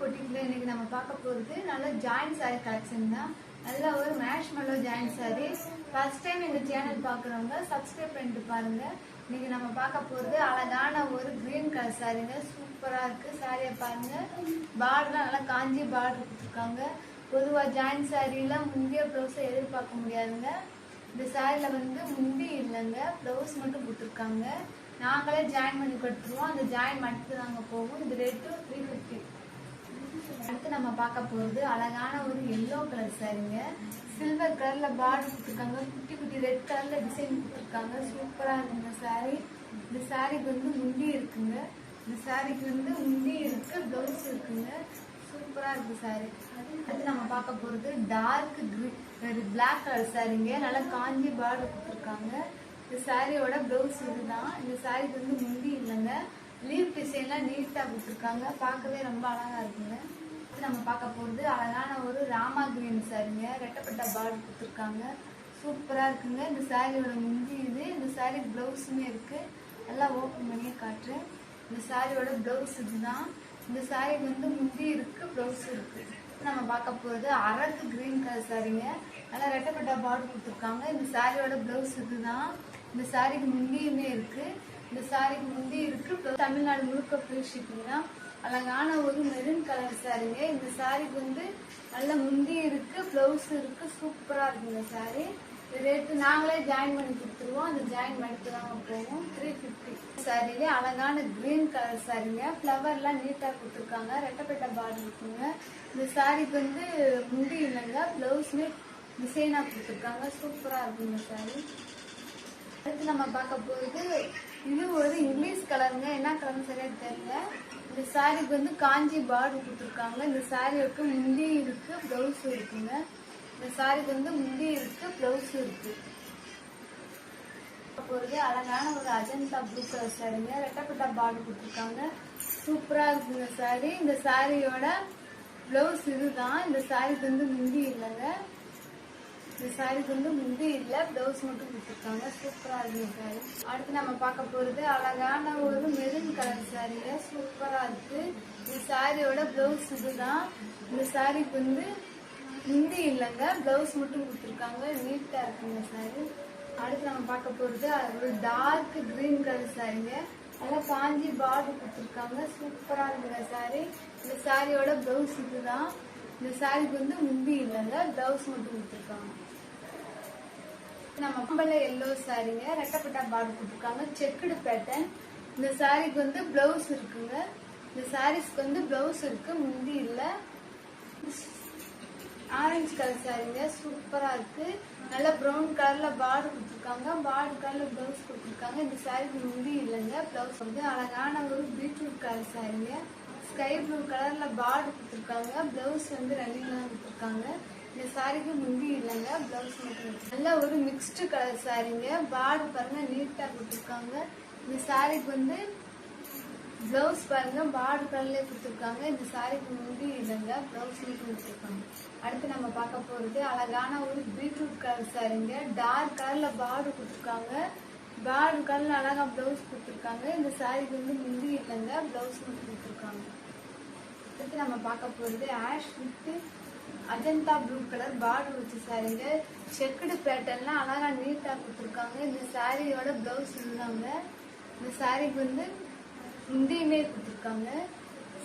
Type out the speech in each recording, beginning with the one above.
பொட்டிக்ல இன்னைக்கு நம்ம பார்க்க போறது நல்ல ஜாயிண்ட் சாரி கலெக்ஷன் தான். நல்ல ஒரு மேஷ்மெல்லோ ஜாயிண்ட் சாரி. ஃபர்ஸ்ட் டைம் எங்க சேனல் பாக்குறவங்க சப்ஸ்கிரைப் பண்ணிட்டு பாருங்க. இன்னைக்கு நம்ம பார்க்க போறது அழகான ஒரு கிரீன் கலர் சாரிங்க. சூப்பரா இருக்கு. சாரியை பாருங்க. பார்டர் நல்லா காஞ்சி பார்டர் கொடுத்துருக்காங்க. பொதுவா ஜாயிண்ட் சாரியில முந்திய ப்ளவுஸை எதிர்பார்க்க முடியாதுங்க. இந்த சாரியில முந்தி இல்லைங்க, ப்ளவுஸ் மட்டும் கொடுத்துருக்காங்க. நாங்களே ஜாயின் பண்ணி கொடுத்துருவோம். அந்த ஜாயின் மட்டும் தாங்க போகும். இது ரேட்டு 350. அடுத்து நம்ம பார்க்க போறது அழகான ஒரு எல்லோ கலர் சாரிங்க. சில்வர் கலர்ல பார்டர் கொடுத்துருக்காங்க. குட்டி குட்டி ரெட் கலர்ல டிசைன் கொடுத்துருக்காங்க. சூப்பரா இருக்குங்க சாரி. இந்த சாரிக்கு முந்தி இருக்குங்க. இந்த சாரிக்கு முந்தி இருக்கு, பிளவுஸ் இருக்குங்க. சூப்பரா இருக்கு சாரி. அடுத்து நம்ம பார்க்க போறது டார்க் பிளாக் கலர் சாரிங்க. நல்லா காஞ்சி பார்டர் கொடுத்துருக்காங்க. இந்த சாரியோட பிளவுஸ் இதுதான். இந்த சாரிக்கு முந்தி இல்லைங்க. லீவ் டிசைன்லாம் நீட்டா கொடுத்துருக்காங்க. பார்க்கவே ரொம்ப அழகா இருக்குங்க. நம்ம பார்க்க போறது அழகான ஒரு ராமா கிரீன் சாரிங்க. ரெட்டப்பட்ட பார்டர் கொடுத்துருக்காங்க. சூப்பரா இருக்குங்க. இந்த சாரியோட முந்தி இது. இந்த சாரிக்கு பிளவுஸுமே இருக்கு. நல்லா ஓப்பன் பண்ணியே காட்டுறேன். இந்த சாரியோட பிளவுஸ் இதுதான். இந்த சாரிக்கு முந்தி இருக்கு, பிளவுஸ் இருக்கு. நம்ம பார்க்க போறது அரக்கு கிரீன் கலர் சாரிங்க. நல்லா ரெட்டப்பட்ட பார்டர் கொடுத்துருக்காங்க. இந்த சாரியோட பிளவுஸ் இதுதான். இந்த சாரிக்கு முந்தியுமே இருக்கு. இந்த சாரிக்கு முந்தி இருக்கு. தமிழ்நாடு முழுக்க ஃப்ரீ ஷிப்பிங் தான். அழகான ஒரு மெரூன் கலர் சாரிங்க. இந்த சாரிக்கு நல்ல முந்தி இருக்கு, பிளவுஸ் இருக்கு. சூப்பரா இருக்கு இந்த சாரி. ரேட்டு நாங்களே ஜாயின் பண்ணி கொடுத்துருவோம். அந்த ஜாயின் பண்ணிட்டு தாங்க போவோம். 350. சாரிலே அழகான கிரீன் கலர் சாரிங்க. ஃபிளவர் எல்லாம் நீட்டா கொடுத்துருக்காங்க. ரெட்டப்பட்ட பார்டர் இருக்குங்க. இந்த சாரிக்கு முந்தி இல்லைங்க, பிளவுஸ்மே டிசைனா கொடுத்துருக்காங்க. சூப்பரா இருக்கு இந்த சாரி. அடுத்து நம்ம பார்க்க போறது இது ஒரு இங்கிலீஷ் கலருங்க. என்ன கலர்னு சரியா தெரியல. இந்த சாரிக்கு காஞ்சி பார்டர் கொடுத்துருக்காங்க. இந்த சாரிக்கு முந்தி இருக்கு, பிளவுஸ் இருக்குங்க. இந்த சாரிக்கு முந்தி இருக்கு, பிளவுஸ் இருக்கு. போறது அழகான ஒரு அஜந்தா ப்ளூ கலர் சாரிங்க. ரெட்டப்பட்ட பார்டர் கொடுத்துருக்காங்க. சூப்பரா இருக்கு இந்த சாரி. இந்த சாரியோட பிளவுஸ் இதுதான். இந்த சாரிக்கு முந்தி இல்லைங்க. இந்த சாரிக்கு முந்தி இல்ல, பிளவுஸ் மட்டும் கொடுத்துருக்காங்க. சூப்பரா இருக்கு சாரி. அடுத்து நம்ம பார்க்க போறது அழகான ஒரு மெரூன் கலர் சாரிங்க. சூப்பரா இருக்கு. இந்த சாரியோட பிளவுஸ் இதுதான். இந்த சாரிக்கு முந்தி இல்லைங்க, பிளவுஸ் மட்டும் கொடுத்துருக்காங்க. நீட்டா இருக்குங்க சாரி. அடுத்து நம்ம பார்க்க போறது ஒரு டார்க் கிரீன் கலர் சாரிங்க. நல்லா காஞ்சி பார்டர் கொடுத்துருக்காங்க. சூப்பரா இருக்குங்க சாரி. இந்த சாரியோட பிளவுஸ் இதுதான். இந்த சாரிக்கு முந்தி இல்லைங்க, பிளவுஸ் மட்டும் கொடுத்துருக்காங்க. நம்ம கம்பள எல்லோ சாரிங்க. ரெட்டப்பட்ட பார்டர் கொடுத்துருக்காங்க. Checked pattern. இந்த சாரிக்கு பிளவுஸ் இருக்குங்க. இந்த சாரீஸ்க்கு பிளவுஸ் இருக்கு, முந்தி இல்ல. ஆரஞ்சு கலர் சாரிங்க. சூப்பரா இருக்கு. நல்ல ப்ரௌன் கலர்ல பார்டர் கொடுத்துருக்காங்க. பார்டர் கலர்ல பிளவுஸ் கொடுத்துருக்காங்க. இந்த சாரிக்கு முந்தி இல்லைங்க, பிளவுஸ் அழகான ஒரு பீட்ரூட் கலர் சாரிங்க. ஸ்கை ப்ளூ கலர்ல பார்டர் கொடுத்துருக்காங்க. பிளவுஸ் ரன்னிங்ல தான் கொடுத்துருக்காங்க. இந்த சாரிக்கு முந்தி இல்லைங்க, பிளவுஸ் மட்டும். நல்ல ஒரு மிக்ஸ்டு கலர் சாரிங்க. பார்டர் பாருங்க நீட்டா கொடுத்துருக்காங்க. இந்த சாரிக்கு பிளவுஸ் பாருங்க பார்டர் கலர்லயே கொடுத்துருக்காங்க. இந்த சாரிக்கு முந்தி இல்லைங்க, பிளவுஸ் மட்டும் கொடுத்துருக்காங்க. அடுத்து நம்ம பார்க்க போறது அழகான ஒரு பீட்ரூட் கலர் சாரிங்க. டார்க் கலர்ல பார்டர் கொடுத்துருக்காங்க. பார்டர் கலர்ல அழகா பிளவுஸ் கொடுத்துருக்காங்க. இந்த சாரிக்கு முந்தி இல்லைங்க, பிளவுஸ் மட்டும் கொடுத்துருக்காங்க. அடுத்து நம்ம பார்க்க போறது ash with Ajanta blue colour border வச்சு சாரிங்க. செக்குடு பேட்டர்ன்லாம் அழகா நீட்டா கொடுத்துருக்காங்க. இந்த சாரியோட பிளவுஸ் இருந்தாங்க. இந்த சாரிக்கு முந்தியுமே கொடுத்துருக்காங்க.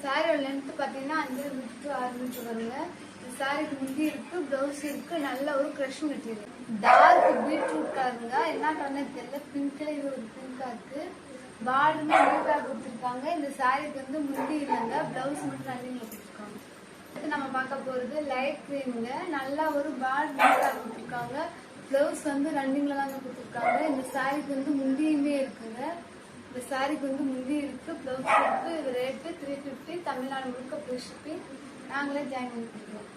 சாரியோட லென்த் பாத்தீங்கன்னா 5 மீட்டர் to 6 மீட்டர் வருங்க. இந்த சாரிக்கு முந்தி இருக்கு, பிளவுஸ் இருக்கு. நல்ல ஒரு கிரஷ் மெட்டீரியல். டார்க் பீட்ரூட் கலருங்க. என்ன கலர்னு தெரியல, பிங்க்ல இது ஒரு பிங்கா இருக்கு. பார்டருமே நீட்டா கொடுத்துருக்காங்க. இந்த சாரிக்கு முந்தி இல்லைங்க, பிளவுஸ் மட்டும் ரன்னிங்ல கொடுத்துருக்காங்க. அடுத்து நம்ம பார்க்க போறது லைட் கிரீமுங்க. நல்லா ஒரு பார்டர் நீட்டா கொடுத்துருக்காங்க. பிளவுஸ் ரன்னிங்ல தாங்க கொடுத்துருக்காங்க. இந்த சாரிக்கு முந்தியுமே இருக்குங்க. இந்த சாரிக்கு முந்தி இருக்கு, பிளவுஸ் இருக்கு. இது ரேட்டு 350. தமிழ்நாடு முழுக்க ஃப்ரீ ஷிப்பிங். நாங்களே ஜாயின் பண்ணி கொடுக்குறோம்.